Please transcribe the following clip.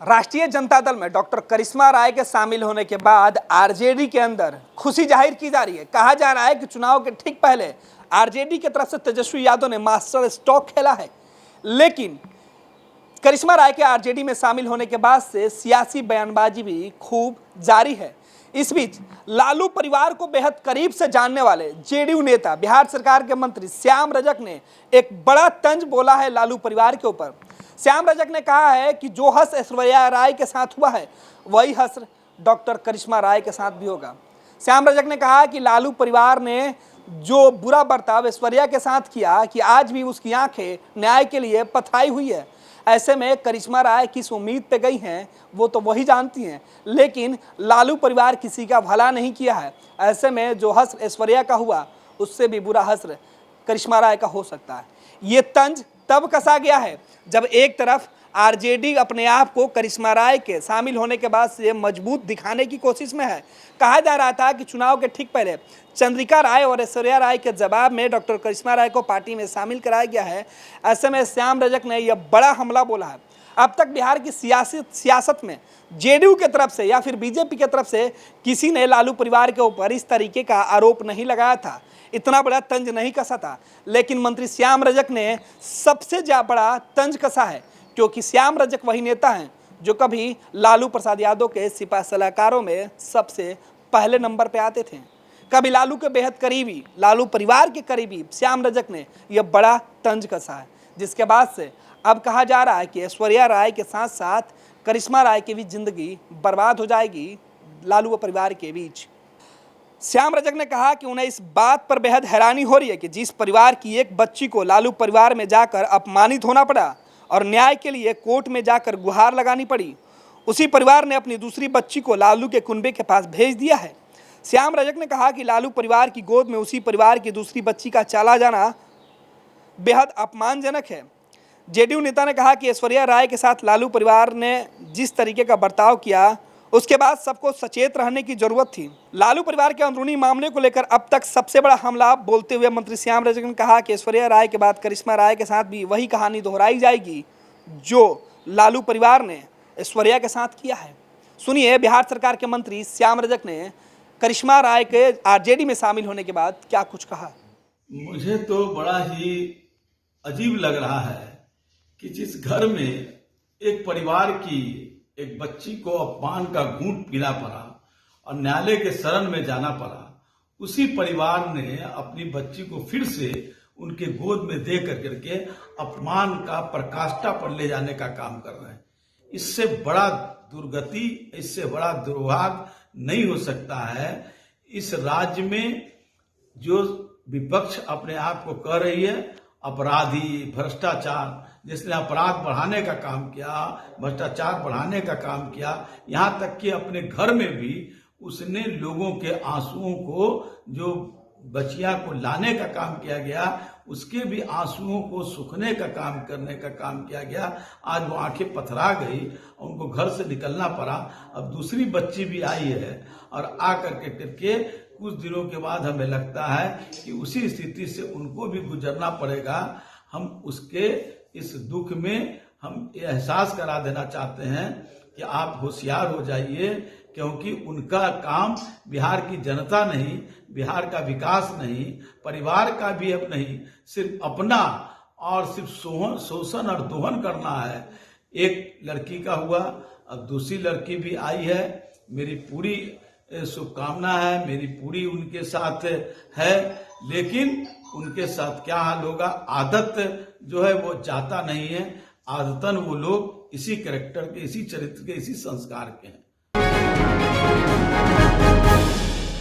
राष्ट्रीय जनता दल में डॉक्टर करिश्मा राय के शामिल होने के बाद आरजेडी के अंदर खुशी जाहिर की जा रही है। कहा जा रहा है कि चुनाव के ठीक पहले आरजेडी की तरफ से तेजस्वी यादव ने मास्टर स्ट्रोक खेला है, लेकिन करिश्मा राय के आरजेडी में शामिल होने के बाद से सियासी बयानबाजी भी खूब जारी है। इस बीच लालू परिवार को बेहद करीब से जानने वाले जेडीयू नेता बिहार सरकार के मंत्री श्याम रजक ने एक बड़ा तंज बोला है लालू परिवार के ऊपर। श्याम रजक ने कहा है कि जो हश्र ऐश्वर्या राय के साथ हुआ है वही हश्र डॉक्टर करिश्मा राय के साथ भी होगा। श्याम रजक ने कहा कि लालू परिवार ने जो बुरा बर्ताव ऐश्वर्या के साथ किया कि आज भी उसकी आंखें न्याय के लिए पथराई हुई है। ऐसे में करिश्मा राय किस उम्मीद पे गई हैं वो तो वही जानती हैं, लेकिन लालू परिवार किसी का भला नहीं किया है। ऐसे में जो हश्र ऐश्वर्या का हुआ उससे भी बुरा हश्र करिश्मा राय का हो सकता है। ये तंज तब कसा गया है जब एक तरफ आरजेडी अपने आप को करिश्मा राय के शामिल होने के बाद से मजबूत दिखाने की कोशिश में है। कहा जा रहा था कि चुनाव के ठीक पहले चंद्रिका राय और ऐश्वर्या राय के जवाब में डॉक्टर करिश्मा राय को पार्टी में शामिल कराया गया है। ऐसे में श्याम रजक ने यह बड़ा हमला बोला है। अब तक बिहार की सियासत में जेडीयू के तरफ से या फिर बीजेपी के तरफ से किसी ने लालू परिवार के ऊपर इस तरीके का आरोप नहीं लगाया था, इतना बड़ा तंज नहीं कसा था। लेकिन मंत्री श्याम रजक ने सबसे बड़ा तंज कसा है, क्योंकि श्याम रजक वही नेता हैं जो कभी लालू प्रसाद यादव के सिपा सलाहकारों में सबसे पहले नंबर पे आते थे। कभी लालू के बेहद करीबी, लालू परिवार के करीबी श्याम रजक ने यह बड़ा तंज कसा है, जिसके बाद से अब कहा जा रहा है कि ऐश्वर्या राय के साथ साथ करिश्मा राय की भी जिंदगी बर्बाद हो जाएगी लालू परिवार के बीच। श्याम रजक ने कहा कि उन्हें इस बात पर बेहद हैरानी हो रही है कि जिस परिवार की एक बच्ची को लालू परिवार में जाकर अपमानित होना पड़ा और न्याय के लिए कोर्ट में जाकर गुहार लगानी पड़ी, उसी परिवार ने अपनी दूसरी बच्ची को लालू के कुनबे के पास भेज दिया है। श्याम रजक ने कहा कि लालू परिवार की गोद में उसी परिवार की दूसरी बच्ची का चला जाना बेहद अपमानजनक है। जेडीयू नेता ने कहा कि ऐश्वर्या राय के साथ लालू परिवार ने जिस तरीके का बर्ताव किया उसके बाद सबको सचेत रहने की जरूरत थी। लालू परिवार के अंदरूनी मामले को लेकर अब तक सबसे बड़ा हमला बोलते हुए मंत्री श्याम रजक ने कहा कि ऐश्वर्या राय के बाद करिश्मा राय के साथ भी वही कहानी दोहराई जाएगी जो लालू परिवार ने ऐश्वर्या के साथ किया है। सुनिए बिहार सरकार के मंत्री श्याम रजक ने करिश्मा राय के आरजेडी में शामिल होने के बाद क्या कुछ कहा। मुझे तो बड़ा ही अजीब लग रहा है कि जिस घर में एक परिवार की एक बच्ची को अपमान का घूंट पीना पड़ा और न्यायालय के शरण में जाना पड़ा, उसी परिवार ने अपनी बच्ची को फिर से उनके गोद में दे करके अपमान का प्रकाष्ठा पर ले जाने का काम कर रहे हैं। इससे बड़ा दुर्गति, इससे बड़ा दुर्भाग्य नहीं हो सकता है। इस राज्य में जो विपक्ष अपने आप को कह रही है अपराधी, भ्रष्टाचार, जिसने अपराध बढ़ाने का काम किया, भ्रष्टाचार बढ़ाने का काम किया, यहाँ तक कि अपने घर में भी उसने लोगों के आंसुओं को, जो बचिया को लाने का काम किया गया, उसके भी आंसुओं को सूखने का काम करने का काम किया गया। आज वो आंखें पथरा गई, उनको घर से निकलना पड़ा। अब दूसरी बच्ची भी आई है और आ करके कुछ दिनों के बाद हमें लगता है कि उसी स्थिति से उनको भी गुजरना पड़ेगा। हम उसके इस दुख में हम ये एहसास करा देना चाहते हैं कि आप होशियार हो जाइए, क्योंकि उनका काम बिहार की जनता नहीं, बिहार का विकास नहीं, परिवार का भी अब नहीं, सिर्फ अपना और सिर्फ शोषण और दोहन करना है। एक लड़की का हुआ, अब दूसरी लड़की भी आई है। मेरी पूरी शुभकामना है, मेरी पूरी उनके साथ है, लेकिन उनके साथ क्या हाल होगा, आदत जो है वो जाता नहीं है। आदतन वो लोग इसी कैरेक्टर के, इसी चरित्र के, इसी संस्कार के हैं।